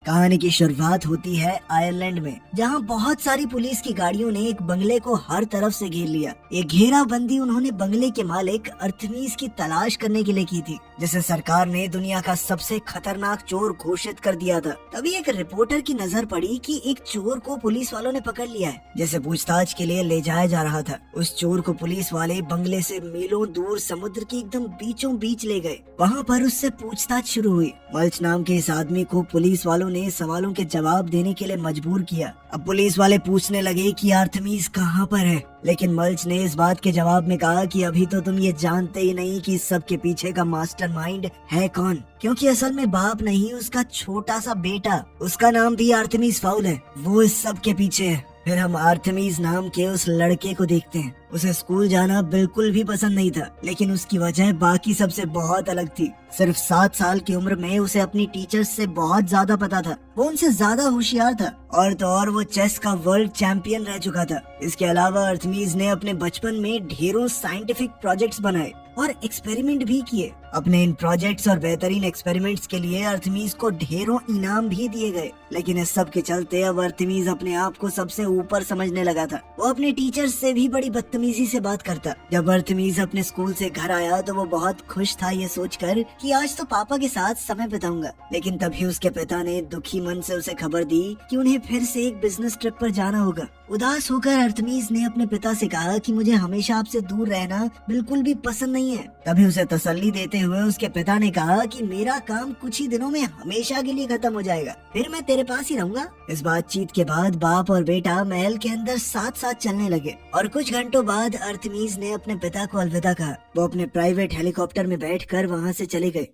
कहानी की शुरुआत होती है आयरलैंड में, जहां बहुत सारी पुलिस की गाड़ियों ने एक बंगले को हर तरफ से घेर लिया। ये घेराबंदी उन्होंने बंगले के मालिक अर्थमीज की तलाश करने के लिए की थी, जिसे सरकार ने दुनिया का सबसे खतरनाक चोर घोषित कर दिया था। तभी एक रिपोर्टर की नजर पड़ी कि एक चोर को पुलिस वालों ने पकड़ लिया है, जिसे पूछताछ के लिए ले जाया जा रहा था। उस चोर को पुलिस वाले बंगले से मीलों दूर समुद्र के एकदम बीचों बीच ले गए। वहाँ पर उससे पूछताछ शुरू हुई। मल्च नाम के इस आदमी को पुलिस वालों ने सवालों के जवाब देने के लिए मजबूर किया। अब पुलिस वाले पूछने लगे कि अर्थमीज कहाँ पर है, लेकिन मल्च ने इस बात के जवाब में कहा कि अभी तो तुम ये जानते ही नहीं कि इस सब के पीछे का मास्टरमाइंड है कौन, क्योंकि असल में बाप नहीं, उसका छोटा सा बेटा, उसका नाम भी अर्थमीज फाउल है, वो इस सब के पीछे है। फिर हम अर्थमीज नाम के उस लड़के को देखते हैं। उसे स्कूल जाना बिल्कुल भी पसंद नहीं था, लेकिन उसकी वजह बाकी सबसे बहुत अलग थी। सिर्फ 7 साल की उम्र में उसे अपनी टीचर्स से बहुत ज्यादा पता था। वो उनसे ज्यादा होशियार था, और तो और वो चेस का वर्ल्ड चैंपियन रह चुका था। इसके अलावा अर्थमीज ने अपने बचपन में ढेरों साइंटिफिक प्रोजेक्ट्स बनाए और एक्सपेरिमेंट भी किए। अपने इन प्रोजेक्ट्स और बेहतरीन एक्सपेरिमेंट्स के लिए अर्थमीज को ढेरों इनाम भी दिए गए। लेकिन इस सब के चलते अब अर्थमीज अपने आप को सबसे ऊपर समझने लगा था। वो अपने टीचर्स से भी बड़ी बदतमीजी से बात करता। जब अर्थमीज अपने स्कूल से घर आया तो वो बहुत खुश था ये सोचकर कि आज तो पापा के साथ समय बिताऊंगा। लेकिन तभी उसके पिता ने दुखी मन से उसे खबर दी कि उन्हें फिर से एक बिजनेस ट्रिप पर जाना होगा। उदास होकर अर्थमीज ने अपने पिता से कहा कि मुझे हमेशा आपसे दूर रहना बिल्कुल भी पसंद नहीं है। तभी उसे तसल्ली देते हुए उसके पिता ने कहा कि मेरा काम कुछ ही दिनों में हमेशा के लिए खत्म हो जाएगा, फिर मैं तेरे पास ही रहूंगा। इस बातचीत के बाद बाप और बेटा महल के अंदर साथ साथ चलने लगे, और कुछ घंटों बाद अर्थमीज ने अपने पिता को अलविदा कहा। वो अपने प्राइवेट हेलीकॉप्टर में बैठकर वहाँ से चले गए।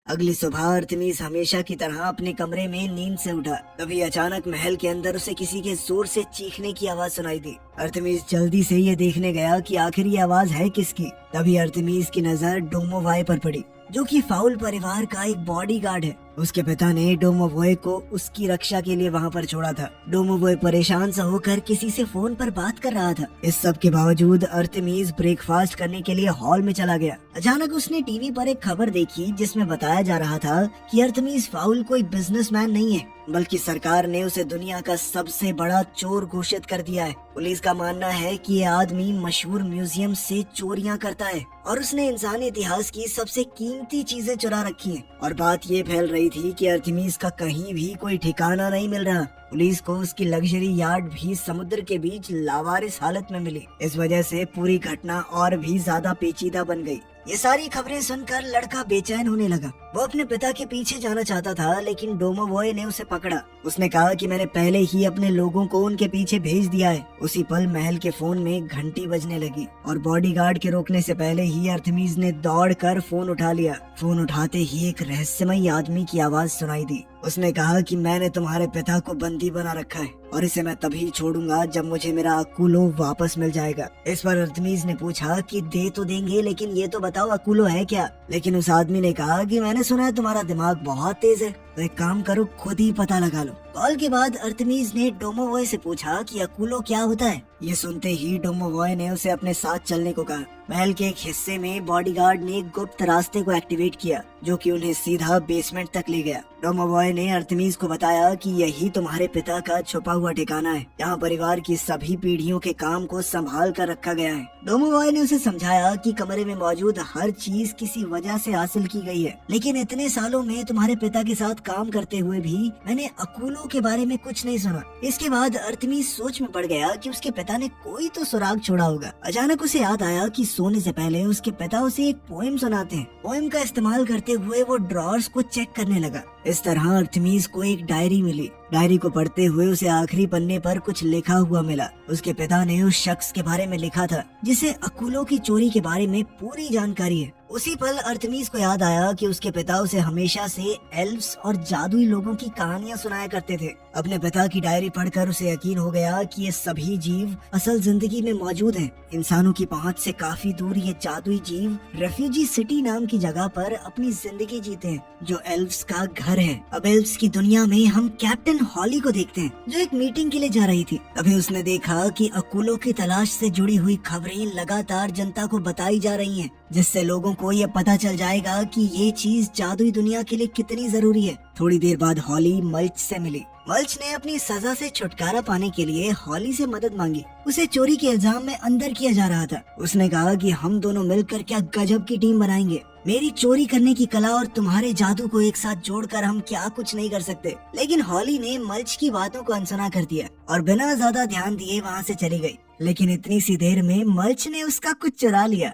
अगली सुबह अर्थमीज हमेशा की तरह अपने कमरे में नींद से उठा। तभी अचानक महल के अंदर उसे किसी के जोर से चीखने की आवाज सुनाई दी। अर्थमीज जल्दी से ये देखने गया कि आखिर ये आवाज है किसकी। तभी अर्थमीज की नजर डोमोवॉय पर पड़ी, जो कि फाउल परिवार का एक बॉडीगार्ड है। उसके पिता ने डोमोवॉय को उसकी रक्षा के लिए वहाँ पर छोड़ा था। डोमोवॉय परेशान सा होकर किसी से फोन पर बात कर रहा था। इस सब के बावजूद अर्थमीज ब्रेकफास्ट करने के लिए हॉल में चला गया। अचानक उसने टीवी पर एक खबर देखी जिसमें बताया जा रहा था कि अर्थमीज फाउल कोई बिजनेसमैन नहीं है, बल्कि सरकार ने उसे दुनिया का सबसे बड़ा चोर घोषित कर दिया है। पुलिस का मानना है कि ये आदमी मशहूर म्यूजियम से चोरियां करता है और उसने इंसानी इतिहास की सबसे कीमती चीजें चुरा रखी हैं। और बात ये फैल रही थी कि अर्थमीज का कहीं भी कोई ठिकाना नहीं मिल रहा। पुलिस को उसकी लग्जरी यार्ड भी समुद्र के बीच लावारिस हालत में मिली। इस वजह से पूरी घटना और भी ज्यादा पेचीदा बन गई। ये सारी खबरें सुनकर लड़का बेचैन होने लगा। वो अपने पिता के पीछे जाना चाहता था, लेकिन डोमोवॉय ने उसे पकड़ा। उसने कहा कि मैंने पहले ही अपने लोगों को उनके पीछे भेज दिया है। उसी पल महल के फोन में घंटी बजने लगी, और बॉडीगार्ड के रोकने से पहले ही अर्थमीज ने दौड़कर फोन उठा लिया। फोन उठाते ही एक रहस्यमयी आदमी की आवाज सुनाई दी। उसने कहा कि मैंने तुम्हारे पिता को बंदी बना रखा है, और इसे मैं तभी छोड़ूंगा जब मुझे मेरा अकुलो वापस मिल जाएगा। इस पर अर्थमीज ने पूछा कि दे तो देंगे, लेकिन ये तो बताओ अकुलो है क्या। लेकिन उस आदमी ने कहा कि मैंने सुना है तुम्हारा दिमाग बहुत तेज है, तो एक काम करो, खुद ही पता लगा लो। कॉल के बाद अर्थमीज ने डोमोवॉय से पूछा कि अकुलो क्या होता है। ये सुनते ही डोमोवॉय ने उसे अपने साथ चलने को कहा। महल के एक हिस्से में बॉडीगार्ड ने एक गुप्त रास्ते को एक्टिवेट किया, जो कि उन्हें सीधा बेसमेंट तक ले गया। डोमोवॉय ने अर्थमीज को बताया कि यही तुम्हारे पिता का छुपा हुआ ठिकाना है, यहाँ परिवार की सभी पीढ़ियों के काम को संभाल कर रखा गया है। डोमोवॉय ने उसे समझाया कि कमरे में मौजूद हर चीज किसी वजह से हासिल की गई है, लेकिन इतने सालों में तुम्हारे पिता के साथ काम करते हुए भी मैंने अकुलो के बारे में कुछ नहीं सुना। इसके बाद अर्थमीज सोच में पड़ गया कि उसके पिता ने कोई तो सुराग छोड़ा होगा। अचानक उसे याद आया कि सोने से पहले उसके पिता उसे एक पोएम सुनाते हैं। पोएम का इस्तेमाल करते हुए वो ड्रॉर्स को चेक करने लगा। इस तरह अर्थमीज को एक डायरी मिली। डायरी को पढ़ते हुए उसे आखिरी पन्ने पर कुछ लिखा हुआ मिला। उसके पिता ने उस शख्स के बारे में लिखा था जिसे अकुलो की चोरी के बारे में पूरी जानकारी है। उसी पल अर्थमीज को याद आया कि उसके पिता उसे हमेशा से एल्व्स और जादुई लोगों की कहानियां सुनाया करते थे। अपने पिता की डायरी पढ़कर उसे यकीन हो गया कि ये सभी जीव असल जिंदगी में मौजूद हैं। इंसानों की पहुंच से काफी दूर ये जादुई जीव रेफ्यूजी सिटी नाम की जगह पर अपनी जिंदगी जीते हैं, जो एल्व्स का घर घर है। अब एल्व्स की दुनिया में हम कैप्टन हॉली को देखते हैं, जो एक मीटिंग के लिए जा रही थी। तभी उसने देखा कि अकूलों की तलाश से जुड़ी हुई खबरें लगातार जनता को बताई जा रही हैं, जिससे लोगों को ये पता चल जाएगा कि ये चीज जादुई दुनिया के लिए कितनी जरूरी है। थोड़ी देर बाद हॉली मल्च से मिली। मल्च ने अपनी सजा से छुटकारा पाने के लिए हॉली से मदद मांगी। उसे चोरी के इल्जाम में अंदर किया जा रहा था। उसने कहा कि हम दोनों मिलकर क्या गजब की टीम बनाएंगे। मेरी चोरी करने की कला और तुम्हारे जादू को एक साथ जोड़कर हम क्या कुछ नहीं कर सकते। लेकिन हॉली ने मल्च की बातों को अनसुना कर दिया और बिना ज्यादा ध्यान दिए वहाँ से चली गई। लेकिन इतनी सी देर में मल्च ने उसका कुछ चुरा लिया।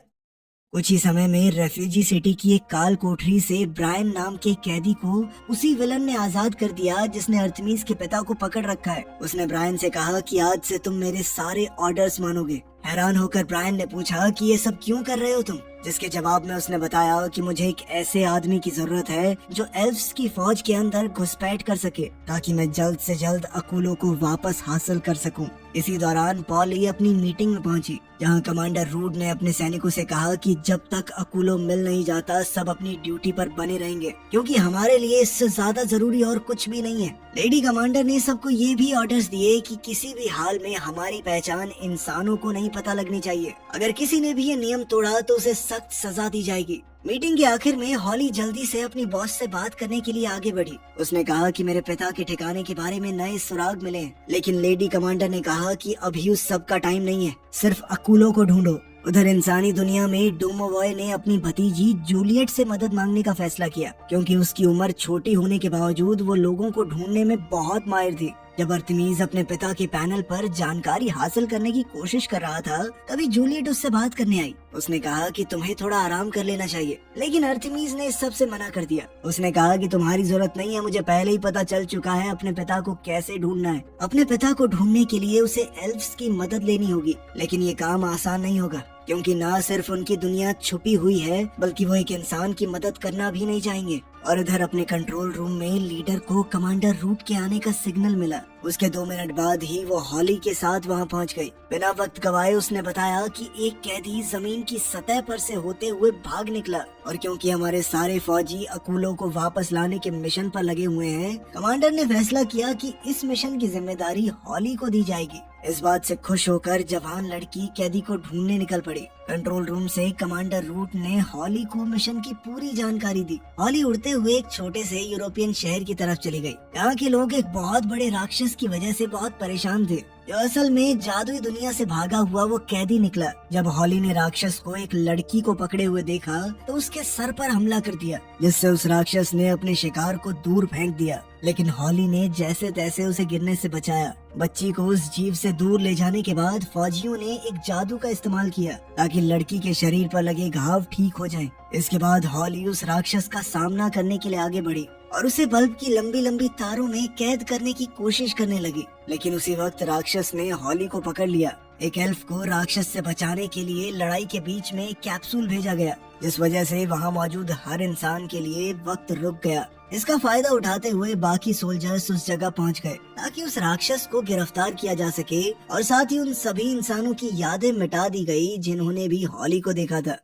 कुछ ही समय में रेफ्यूजी सिटी की एक काल कोठरी से ब्रायन नाम के कैदी को उसी विलन ने आजाद कर दिया जिसने अर्थमीस के पिता को पकड़ रखा है। उसने ब्रायन से कहा कि आज से तुम मेरे सारे ऑर्डर्स मानोगे। हैरान होकर ब्रायन ने पूछा कि ये सब क्यों कर रहे हो तुम, जिसके जवाब में उसने बताया कि मुझे एक ऐसे आदमी की जरूरत है जो एल्व्स की फौज के अंदर घुसपैठ कर सके, ताकि मैं जल्द से जल्द अकूलों को वापस हासिल कर सकूं। इसी दौरान पॉली अपनी मीटिंग में पहुंची, जहां कमांडर रूड ने अपने सैनिकों से कहा कि जब तक अकूलों मिल नहीं जाता सब अपनी ड्यूटी पर बने रहेंगे, क्योंकि हमारे लिए इससे ज्यादा जरूरी और कुछ भी नहीं है। लेडी कमांडर ने सबको ये भी ऑर्डर्स दिए कि किसी भी हाल में हमारी पहचान इंसानों को नहीं पता लगनी चाहिए। अगर किसी ने भी ये नियम तोड़ा तो उसे सख्त सजा दी जाएगी। मीटिंग के आखिर में हॉली जल्दी से अपनी बॉस से बात करने के लिए आगे बढ़ी। उसने कहा कि मेरे पिता के ठिकाने के बारे में नए सुराग मिले हैं, लेकिन लेडी कमांडर ने कहा कि अभी उस सब का टाइम नहीं है, सिर्फ अकूलों को ढूंढो। उधर इंसानी दुनिया में डोमोवॉय ने अपनी भतीजी जूलियट से मदद मांगने का फैसला किया, क्योंकि उसकी उम्र छोटी होने के बावजूद वो लोगों को ढूंढने में बहुत माहिर थी। जब अर्थमीस अपने पिता के पैनल पर जानकारी हासिल करने की कोशिश कर रहा था, तभी जूलियट उससे बात करने आई। उसने कहा कि तुम्हें थोड़ा आराम कर लेना चाहिए, लेकिन अर्थमीस ने इस सब से मना कर दिया। उसने कहा कि तुम्हारी जरूरत नहीं है, मुझे पहले ही पता चल चुका है अपने पिता को कैसे ढूंढना है। अपने पिता को ढूंढने के लिए उसे एल्व्स की मदद लेनी होगी, लेकिन ये काम आसान नहीं होगा, क्योंकि न सिर्फ उनकी दुनिया छुपी हुई है, बल्कि वो एक इंसान की मदद करना भी नहीं चाहेंगे। और इधर अपने कंट्रोल रूम में लीडर को कमांडर रूट के आने का सिग्नल मिला। उसके 2 मिनट बाद ही वो हॉली के साथ वहाँ पहुँच गई। बिना वक्त गवाए उसने बताया कि एक कैदी जमीन की सतह पर से होते हुए भाग निकला, और क्योंकि हमारे सारे फौजी अकूलों को वापस लाने के मिशन पर लगे हुए हैं, कमांडर ने फैसला किया कि इस मिशन की जिम्मेदारी हॉली को दी जाएगी। इस बात से खुश होकर जवान लड़की कैदी को ढूंढने निकल पड़ी। कंट्रोल रूम से कमांडर रूट ने हॉली को मिशन की पूरी जानकारी दी। हॉली उड़ते हुए एक छोटे से यूरोपियन शहर की तरफ चली गई। यहाँ के लोग एक बहुत बड़े राक्षस की वजह से बहुत परेशान थे, जो असल में जादुई दुनिया से भागा हुआ वो कैदी निकला। जब हॉली ने राक्षस को एक लड़की को पकड़े हुए देखा तो उसके सर पर हमला कर दिया, जिससे उस राक्षस ने अपने शिकार को दूर फेंक दिया। लेकिन हॉली ने जैसे तैसे उसे गिरने से बचाया। बच्ची को उस जीव से दूर ले जाने के बाद फौजियों ने एक जादू का इस्तेमाल किया ताकि लड़की के शरीर पर लगे घाव ठीक हो जाएं। इसके बाद हॉली उस राक्षस का सामना करने के लिए आगे बढ़ी और उसे बल्ब की लंबी लंबी तारों में कैद करने की कोशिश करने लगी। लेकिन उसी वक्त राक्षस ने हॉली को पकड़ लिया। एक एल्फ को राक्षस से बचाने के लिए लड़ाई के बीच में कैप्सूल भेजा गया, जिस वजह से वहाँ मौजूद हर इंसान के लिए वक्त रुक गया। इसका फायदा उठाते हुए बाकी सोल्जर्स उस जगह पहुंच गए ताकि उस राक्षस को गिरफ्तार किया जा सके, और साथ ही उन सभी इंसानों की यादें मिटा दी गई जिन्होंने भी हॉली को देखा था।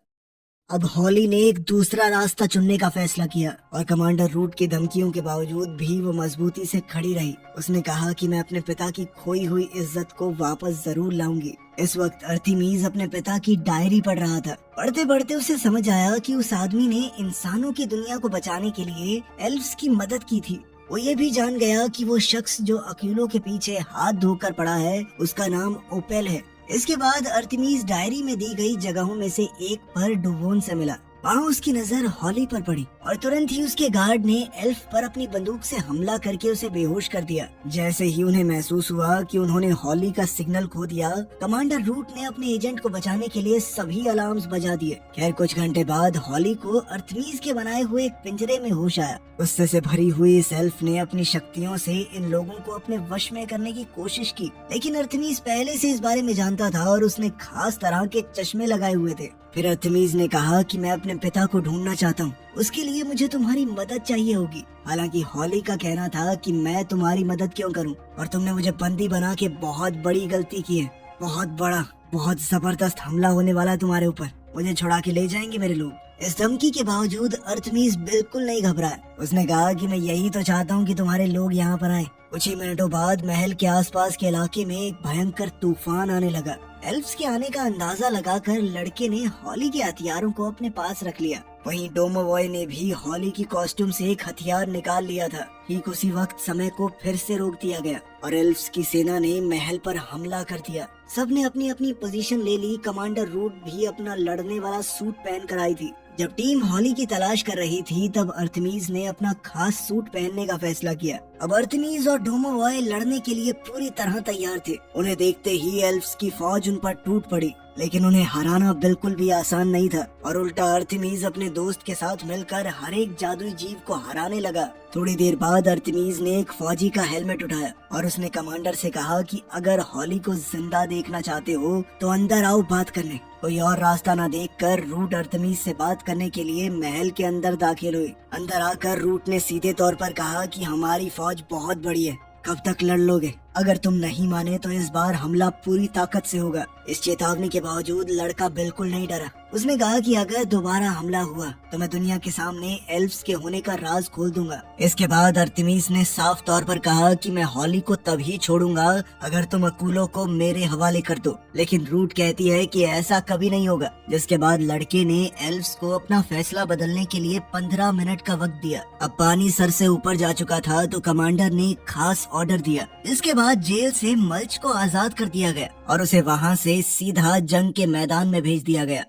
अब हॉली ने एक दूसरा रास्ता चुनने का फैसला किया और कमांडर रूट की धमकियों के बावजूद भी वो मजबूती से खड़ी रही। उसने कहा कि मैं अपने पिता की खोई हुई इज्जत को वापस जरूर लाऊंगी। इस वक्त अर्थमीस अपने पिता की डायरी पढ़ रहा था। पढ़ते पढ़ते उसे समझ आया कि उस आदमी ने इंसानों की दुनिया को बचाने के लिए एल्व्स की मदद की थी। वो ये भी जान गया कि वो शख्स जो अकीलों के पीछे हाथ धोकर पड़ा है उसका नाम ओपेल है। इसके बाद अर्थमीस डायरी में दी गई जगहों में से एक पर डुवोन से मिला। वहाँ उसकी नजर हॉली पर पड़ी और तुरंत ही उसके गार्ड ने एल्फ पर अपनी बंदूक से हमला करके उसे बेहोश कर दिया। जैसे ही उन्हें महसूस हुआ कि उन्होंने हॉली का सिग्नल खो दिया, कमांडर रूट ने अपने एजेंट को बचाने के लिए सभी अलार्म्स बजा दिए। खैर कुछ घंटे बाद हॉली को अर्थमीस के बनाए हुए एक पिंजरे में होश आया। गुस्से से भरी हुई इस एल्फ ने अपनी शक्तियों से इन लोगों को अपने वश में करने की कोशिश की, लेकिन अर्थमीस पहले से इस बारे में जानता था और उसने खास तरह के चश्मे लगाए हुए थे। फिर अर्थमीस ने कहा कि मैं अपने पिता को ढूंढना चाहता हूँ, उसके लिए मुझे तुम्हारी मदद चाहिए होगी। हालांकि हॉली का कहना था कि मैं तुम्हारी मदद क्यों करूं, और तुमने मुझे बंदी बना के बहुत बड़ी गलती की है। बहुत जबरदस्त हमला होने वाला है तुम्हारे ऊपर, मुझे छुड़ा के ले जाएंगे मेरे लोग। इस धमकी के बावजूद अर्थमीस बिल्कुल नहीं घबराया। उसने कहा कि मैं यही तो चाहता हूँ कि तुम्हारे लोग यहाँ पर आए। कुछ ही मिनटों बाद महल के आसपास के इलाके में एक भयंकर तूफान आने लगा। एल्फ्स के आने का अंदाजा लगाकर लड़के ने हॉली के हथियारों को अपने पास रख लिया। वहीं डोमोवॉय ने भी हॉली की कॉस्ट्यूम से एक हथियार निकाल लिया था। ठीक उसी वक्त समय को फिर से रोक दिया गया और एल्फ्स की सेना ने महल पर हमला कर दिया। सबने अपनी अपनी पोजीशन ले ली। कमांडर रूट भी अपना लड़ने वाला सूट पहन कर आई थी। जब टीम हॉली की तलाश कर रही थी तब अर्थमीस ने अपना खास सूट पहनने का फैसला किया। अब अर्थमीस और डोमोवॉय लड़ने के लिए पूरी तरह तैयार थे। उन्हें देखते ही एल्फ्स की फौज उन पर टूट पड़ी, लेकिन उन्हें हराना बिल्कुल भी आसान नहीं था और उल्टा अर्थमीस अपने दोस्त के साथ मिलकर हर एक जादुई जीव को हराने लगा। थोड़ी देर बाद अर्थमीस ने एक फौजी का हेलमेट उठाया और उसने कमांडर से कहा कि अगर हॉली को जिंदा देखना चाहते हो तो अंदर आओ बात करने। कोई और रास्ता न देखकर रूट अर्थमीस से बात करने के लिए महल के अंदर दाखिल हुए। अंदर आकर रूट ने सीधे तौर पर कहा कि हमारी फौज बहुत बड़ी है, कब तक लड़ लोगे? अगर तुम नहीं माने तो इस बार हमला पूरी ताकत से होगा। इस चेतावनी के बावजूद लड़का बिल्कुल नहीं डरा। उसने कहा कि अगर दोबारा हमला हुआ तो मैं दुनिया के सामने एल्फ्स के होने का राज खोल दूंगा। इसके बाद अर्थमीस ने साफ तौर पर कहा कि मैं हॉली को तभी छोड़ूंगा अगर तुम अकूलों को मेरे हवाले कर दो, लेकिन रूट कहती है कि ऐसा कभी नहीं होगा। जिसके बाद लड़के ने एल्फ्स को अपना फैसला बदलने के लिए 15 मिनट का वक्त दिया। अब पानी सर से ऊपर जा चुका था तो कमांडर ने खास ऑर्डर दिया। इसके बाद जेल से मल्च को आजाद कर दिया गया और उसे वहां से सीधा जंग के मैदान में भेज दिया गया।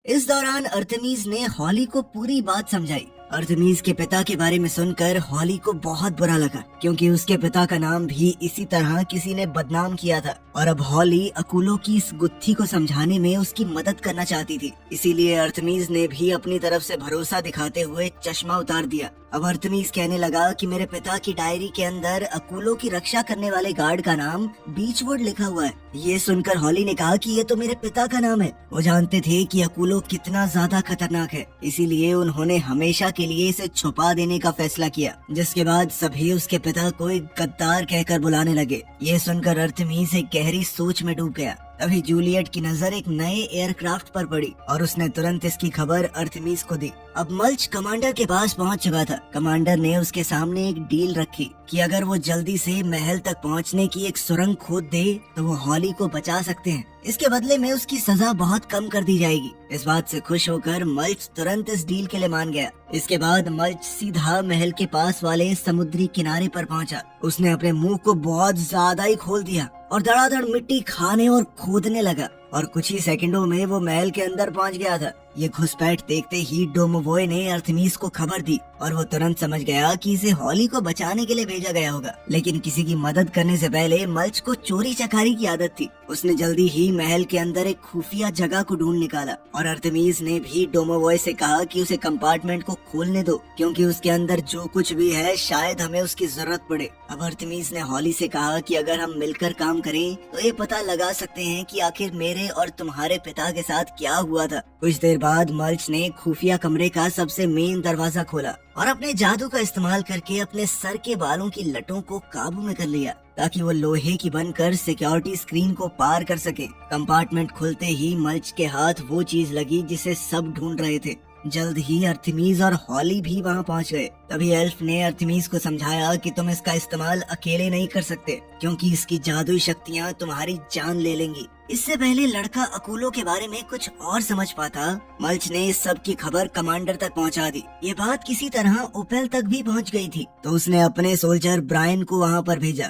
इस दौरान अर्थमीस ने हॉली को पूरी बात समझाई। अर्थमीस के पिता के बारे में सुनकर हॉली को बहुत बुरा लगा, क्योंकि उसके पिता का नाम भी इसी तरह किसी ने बदनाम किया था और अब हॉली अकूलों की इस गुत्थी को समझाने में उसकी मदद करना चाहती थी। इसीलिए अर्थमीस ने भी अपनी तरफ से भरोसा दिखाते हुए चश्मा उतार दिया। अब अर्थमीस कहने लगा कि मेरे पिता की डायरी के अंदर अकूलों की रक्षा करने वाले गार्ड का नाम बीचवुड लिखा हुआ है। ये सुनकर हॉली ने कहा कि ये तो मेरे पिता का नाम है। वो जानते थे कि अकूलों कितना ज्यादा खतरनाक है, इसीलिए उन्होंने हमेशा के लिए इसे छुपा देने का फैसला किया। जिसके बाद सभी उसके पिता को एक गद्दार कहकर बुलाने लगे। ये सुनकर अर्थमीस एक गहरी सोच में डूब गया। तभी जूलियट की नजर एक नए एयरक्राफ्ट पर पड़ी और उसने तुरंत इसकी खबर अर्थमीस को दी। अब मल्च कमांडर के पास पहुंच चुका था। कमांडर ने उसके सामने एक डील रखी कि अगर वो जल्दी से महल तक पहुंचने की एक सुरंग खोद दे तो वो हॉली को बचा सकते हैं। इसके बदले में उसकी सजा बहुत कम कर दी जाएगी। इस बात से खुश होकर मल्च तुरंत इस डील के लिए मान गया। इसके बाद मल्च सीधा महल के पास वाले समुद्री किनारे पर पहुंचा। उसने अपने मुंह को बहुत ज्यादा ही खोल दिया और धड़ाधड़ मिट्टी खाने और खोदने लगा और कुछ ही सेकंडों में वो महल के अंदर पहुंच गया था। ये घुसपैठ देखते ही डोमोवॉय ने अर्थमीस को खबर दी और वो तुरंत समझ गया कि इसे हॉली को बचाने के लिए भेजा गया होगा। लेकिन किसी की मदद करने से पहले मल्च को चोरी चकारी की आदत थी। उसने जल्दी ही महल के अंदर एक खुफिया जगह को ढूंढ निकाला और अर्थमीस ने भी डोमोवॉय से कहा कि उसे कंपार्टमेंट को खोलने दो, क्योंकि उसके अंदर जो कुछ भी है शायद हमें उसकी जरूरत पड़े। अब अर्थमीस ने हॉली से कहा कि अगर हम मिलकर काम करें तो ये पता लगा सकते हैं कि आखिर मेरे और तुम्हारे पिता के साथ क्या हुआ था। कुछ देर बाद मल्च ने खुफिया कमरे का सबसे मेन दरवाजा खोला और अपने जादू का इस्तेमाल करके अपने सर के बालों की लटों को काबू में कर लिया ताकि वो लोहे की बनकर सिक्योरिटी स्क्रीन को पार कर सके। कंपार्टमेंट खुलते ही मल्च के हाथ वो चीज लगी जिसे सब ढूंढ रहे थे। जल्द ही अर्थमीस और हॉली भी वहाँ पहुँच गए। तभी एल्फ ने अर्थमीस को समझाया कि तुम इसका इस्तेमाल अकेले नहीं कर सकते, क्योंकि इसकी जादुई शक्तियाँ तुम्हारी जान ले लेंगी। इससे पहले लड़का अकूलों के बारे में कुछ और समझ पाता, मल्च ने इस सब की खबर कमांडर तक पहुंचा दी। ये बात किसी तरह ओपेल तक भी पहुंच गई थी, तो उसने अपने सोल्जर ब्रायन को वहां पर भेजा।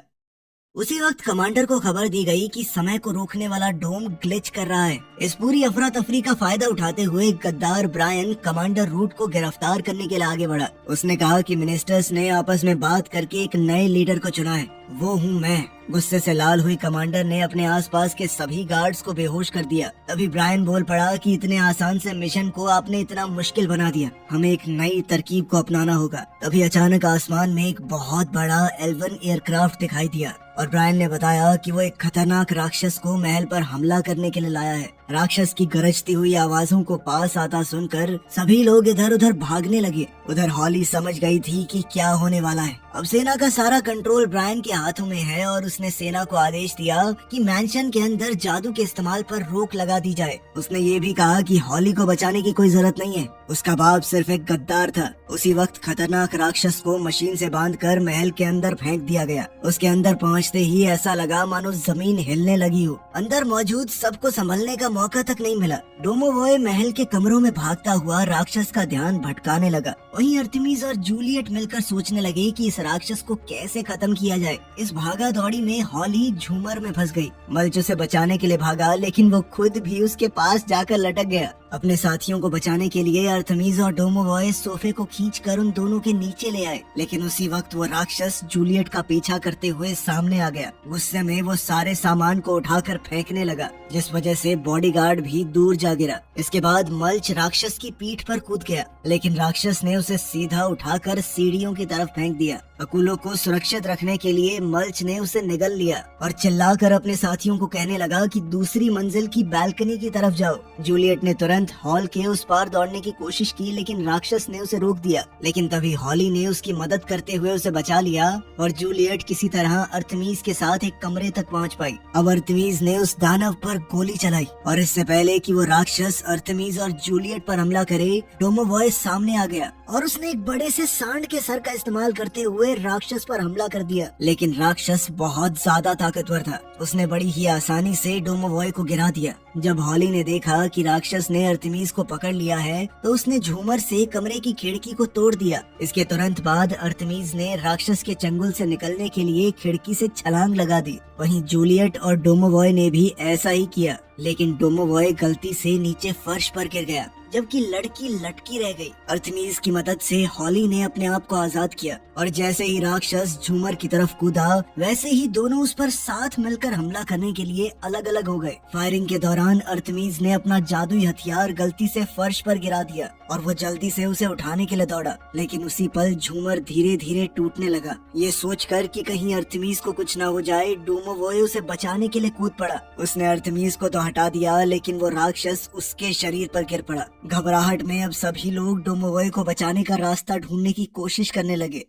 उसी वक्त कमांडर को खबर दी गई कि समय को रोकने वाला डोम ग्लिच कर रहा है। इस पूरी अफरा तफरी का फायदा उठाते हुए गद्दार ब्रायन कमांडर रूट को गिरफ्तार करने के लिए आगे बढ़ा। उसने कहा कि मिनिस्टर्स ने आपस में बात करके एक नए लीडर को चुना है, वो हूँ मैं। गुस्से से लाल हुई कमांडर ने अपने आसपास के सभी गार्ड्स को बेहोश कर दिया। तभी ब्रायन बोल पड़ा कि इतने आसान से मिशन को आपने इतना मुश्किल बना दिया, हमें एक नई तरकीब को अपनाना होगा। तभी अचानक आसमान में एक बहुत बड़ा एल्वन एयरक्राफ्ट दिखाई दिया और ब्रायन ने बताया कि वो एक खतरनाक राक्षस को महल पर हमला करने के लिए लाया है। राक्षस की गरजती हुई आवाजों को पास आता सुनकर सभी लोग इधर उधर भागने लगे। उधर हॉली समझ गई थी कि क्या होने वाला है। अब सेना का सारा कंट्रोल ब्रायन के हाथों में है और उसने सेना को आदेश दिया कि मैंशन के अंदर जादू के इस्तेमाल पर रोक लगा दी जाए। उसने ये भी कहा कि हॉली को बचाने की कोई जरूरत नहीं है, उसका बाप सिर्फ एक गद्दार था। उसी वक्त खतरनाक राक्षस को मशीन से बांधकर महल के अंदर फेंक दिया गया। उसके अंदर पहुंचते ही ऐसा लगा मानो जमीन हिलने लगी हो। अंदर मौजूद सबको संभलने का मौका तक नहीं मिला। डोमोवॉय महल के कमरों में भागता हुआ राक्षस का ध्यान भटकाने लगा। वहीं अर्तेमिस और जूलियट मिलकर सोचने लगे कि इस राक्षस को कैसे खत्म किया जाए। इस भागा दौड़ी में हॉली झूमर में फंस गई। मल्च उसे बचाने के लिए भागा, लेकिन वो खुद भी उसके पास जाकर लटक गया। अपने साथियों को बचाने के लिए अर्तेमिस और डोमोवॉय सोफे को खींचकर उन दोनों के नीचे ले आए, लेकिन उसी वक्त वो राक्षस जूलियट का पीछा करते हुए सामने आ गया। गुस्से में वो सारे सामान को उठाकर फेंकने लगा, जिस वजह से बॉडीगार्ड भी दूर जा गिरा। इसके बाद मल्च राक्षस की पीठ पर कूद गया, लेकिन राक्षस ने उसे सीधा उठाकर सीढ़ियों की तरफ फेंक दिया। अकुलो को सुरक्षित रखने के लिए मल्च ने उसे निगल लिया और चिल्लाकर अपने साथियों को कहने लगा कि दूसरी मंजिल की बालकनी की तरफ जाओ। जूलियट ने तुरंत हॉल के उस पार दौड़ने की कोशिश की, लेकिन राक्षस ने उसे रोक दिया। लेकिन तभी हॉली ने उसकी मदद करते हुए उसे बचा लिया और जूलियट किसी तरह अर्तेमिस के साथ एक कमरे तक पहुंच पाई। अब अर्तेमिस ने उस दानव पर गोली चलाई और इससे पहले कि वो राक्षस अर्तेमिस और जूलियट पर हमला करे, डोमोवॉय सामने आ गया और उसने एक बड़े से सांड के सर का इस्तेमाल करते हुए राक्षस पर हमला कर दिया। लेकिन राक्षस बहुत ज्यादा ताकतवर था। उसने बड़ी ही आसानी से डोमोवॉय को गिरा दिया। जब हॉली ने देखा कि राक्षस ने अर्तेमिस को पकड़ लिया है, तो उसने झूमर से कमरे की खिड़की को तोड़ दिया। इसके तुरंत बाद अर्तेमिस ने राक्षस के चंगुल से निकलने के लिए खिड़की से छलांग लगा दी। वहीं जूलियट और डोमोवॉय ने भी ऐसा ही किया, लेकिन डोमोवॉय गलती से नीचे फर्श पर गिर गया, जबकि लड़की लटकी रह गई। अर्तेमिस की मदद से हॉली ने अपने आप को आजाद किया और जैसे ही राक्षस झूमर की तरफ कूदा, वैसे ही दोनों उस पर साथ मिलकर हमला करने के लिए अलग अलग हो गए। फायरिंग के दौरान अर्तेमिस ने अपना जादुई हथियार गलती से फर्श पर गिरा दिया और वो जल्दी से उसे उठाने के लिए दौड़ा, लेकिन उसी पल झूमर धीरे धीरे टूटने लगा। ये सोचकर कि कहीं अर्तेमिस को कुछ न हो जाए, डोमोवॉय उसे बचाने के लिए कूद पड़ा। उसने अर्तेमिस को तो हटा दिया, लेकिन वो राक्षस उसके शरीर पर गिर पड़ा। घबराहट में अब सभी लोग डोमोवॉय को बचाने का रास्ता ढूंढने की कोशिश करने लगे।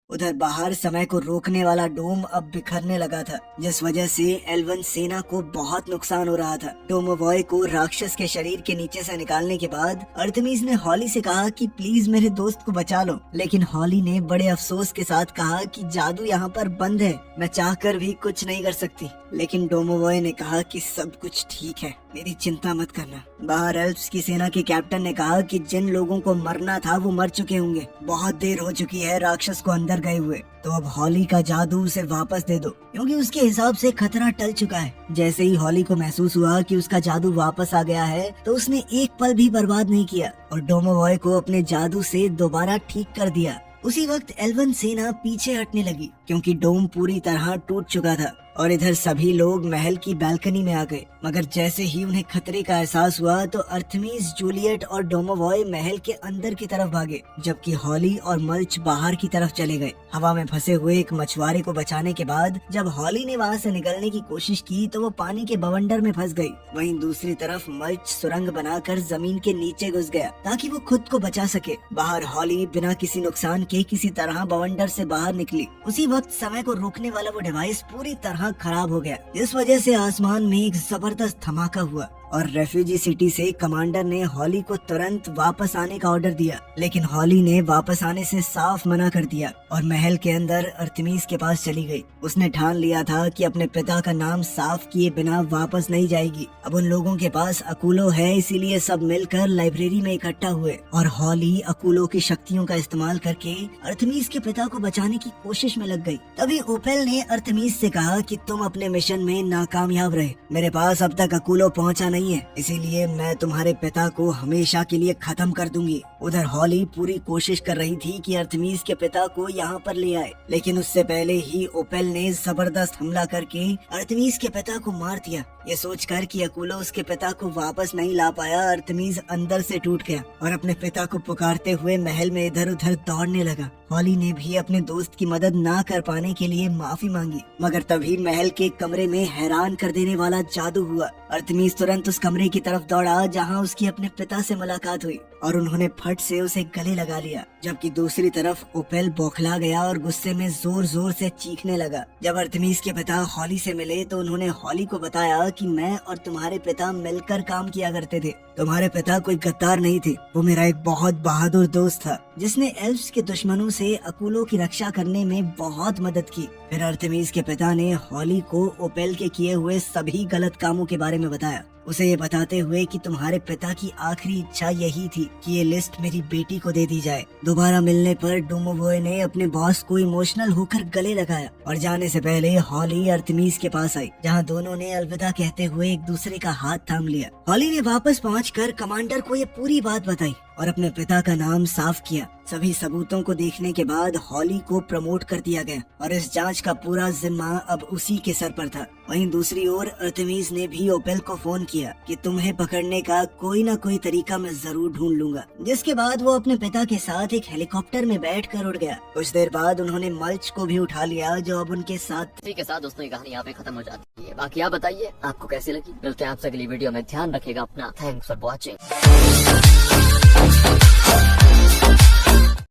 उधर बाहर समय को रोकने वाला डोम अब बिखरने लगा था, जिस वजह से एल्वन सेना को बहुत नुकसान हो रहा था। डोमोवॉय को राक्षस के शरीर के नीचे से निकालने के बाद अर्तेमिस ने हॉली से कहा कि प्लीज मेरे दोस्त को बचा लो, लेकिन हॉली ने बड़े अफसोस के साथ कहा कि जादू यहाँ पर बंद है, मैं चाहकर भी कुछ नहीं कर सकती। लेकिन डोमोवॉय ने कहा कि सब कुछ ठीक है, मेरी चिंता मत करना। बाहर एल्फ्स की सेना के कैप्टन ने कहा कि जिन लोगों को मरना था वो मर चुके होंगे, बहुत देर हो चुकी है राक्षस को अंदर गए हुए, तो अब हॉली का जादू उसे वापस दे दो, क्योंकि उसके हिसाब से खतरा टल चुका है। जैसे ही हॉली को महसूस हुआ कि उसका जादू वापस आ गया है, तो उसने एक पल भी बर्बाद नहीं किया और डोमोवॉय को अपने जादू से दोबारा ठीक कर दिया। उसी वक्त एल्वन सेना पीछे हटने लगी, क्योंकि डोम पूरी तरह टूट चुका था और इधर सभी लोग महल की बालकनी में आ गए। मगर जैसे ही उन्हें खतरे का एहसास हुआ, तो अर्तेमिस, जूलियट और डोमोवॉय महल के अंदर की तरफ भागे, जबकि हॉली और मल्च बाहर की तरफ चले गए। हवा में फंसे हुए एक मछुआरे को बचाने के बाद जब हॉली ने वहाँ से निकलने की कोशिश की, तो वो पानी के बवंडर में फंस गई। वहीं दूसरी तरफ मल्च सुरंग बनाकर जमीन के नीचे घुस गया ताकि वो खुद को बचा सके। बाहर हॉली बिना किसी नुकसान के किसी तरह बवंडर से बाहर निकली। उसी वक्त समय को रोकने वाला वो डिवाइस पूरी तरह खराब हो गया, इस वजह से आसमान में एक जबरदस्त धमाका हुआ और रेफ्यूजी सिटी से कमांडर ने हॉली को तुरंत वापस आने का ऑर्डर दिया। लेकिन हॉली ने वापस आने से साफ मना कर दिया और महल के अंदर अर्तेमिस के पास चली गई। उसने ठान लिया था कि अपने पिता का नाम साफ किए बिना वापस नहीं जाएगी। अब उन लोगों के पास अकुलो है, इसीलिए सब मिलकर लाइब्रेरी में इकट्ठा हुए और हॉली अकुलो की शक्तियों का इस्तेमाल करके अर्तेमिस के पिता को बचाने की कोशिश में लग गई। तभी ओपेल ने अर्तेमिस से कहा कि तुम अपने मिशन में नाकामयाब रहे, मेरे पास अब तक अकुलो पहुंचा नहीं है, इसीलिए मैं तुम्हारे पिता को हमेशा के लिए खत्म कर दूंगी। उधर हॉली पूरी कोशिश कर रही थी कि अर्तेमिस के पिता को यहाँ पर ले आए, लेकिन उससे पहले ही ओपेल ने जबरदस्त हमला करके अर्तेमिस के पिता को मार दिया। ये सोचकर कि अकुलो उसके पिता को वापस नहीं ला पाया, अर्तेमिस अंदर से टूट गया और अपने पिता को पुकारते हुए महल में इधर उधर दौड़ने लगा। हॉली ने भी अपने दोस्त की मदद ना कर पाने के लिए माफी मांगी, मगर तभी महल के कमरे में हैरान कर देने वाला जादू हुआ। अर्थमीस तुरंत उस कमरे की तरफ दौड़ा जहाँ उसकी अपने पिता से मुलाकात हुई और उन्होंने फट से उसे गले लगा लिया, जबकि दूसरी तरफ ओपेल बौखला गया और गुस्से में जोर जोर से चीखने लगा। जब अर्थमीस के पिता हॉली से मिले तो उन्होंने हॉली को बताया कि मैं और तुम्हारे पिता मिलकर काम किया करते थे। तुम्हारे पिता कोई गद्दार नहीं थे, वो मेरा एक बहुत बहादुर दोस्त था जिसने एल्फ्स के दुश्मनों से अकूलों की रक्षा करने में बहुत मदद की। फिर अर्थमीस के पिता ने हॉली को ओपेल के किए हुए सभी गलत कामों के बारे में बताया, उसे ये बताते हुए कि तुम्हारे पिता की आखिरी इच्छा यही थी कि ये लिस्ट मेरी बेटी को दे दी जाए। दोबारा मिलने पर डोमोवोय ने अपने बॉस को इमोशनल होकर गले लगाया और जाने से पहले हॉली अर्थमीस के पास आई, जहां दोनों ने अलविदा कहते हुए एक दूसरे का हाथ थाम लिया। हॉली ने वापस पहुंचकर कमांडर को ये पूरी बात बताई और अपने पिता का नाम साफ किया। सभी सबूतों को देखने के बाद हॉली को प्रमोट कर दिया गया और इस जांच का पूरा जिम्मा अब उसी के सर पर था। वहीं दूसरी ओर अर्थमीस ने भी ओपेल को फोन किया कि तुम्हें पकड़ने का कोई न कोई तरीका मैं जरूर ढूंढ लूंगा, जिसके बाद वो अपने पिता के साथ एक हेलीकॉप्टर में बैठकर उड़ गया। कुछ देर बाद उन्होंने मल्च को भी उठा लिया जो अब उनके साथ। इसी के साथ दोस्तों ये कहानी यहाँ पे खत्म हो जाती है। बाकी आप बताइए आपको कैसी लगी। मिलते हैं आपसे अगली वीडियो में, ध्यान रखिएगा अपना। Thanks for watching.